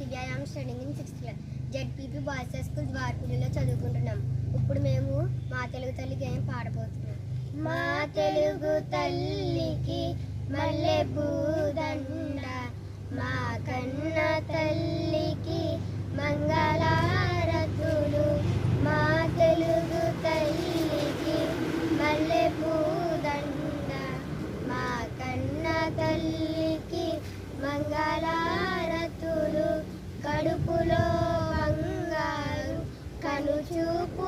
Divya. I am studying in 6th class. ZPP boys high school ద్వారపూడిలో చదువుకుంటున్నాం. ఇప్పుడు మేము మా తెలుగు తల్లికి ఏం పాడబోతున్నాం. మా తెలుగు తల్లికి మల్లె పూదండ, మా కన్న తల్లికి మంగళారతులు. మా తెలుగు తల్లికి మల్లె పూదండ, మా కన్న తల్లికి మంగళారతులు. కడుపులో బంగారు కనుచూపు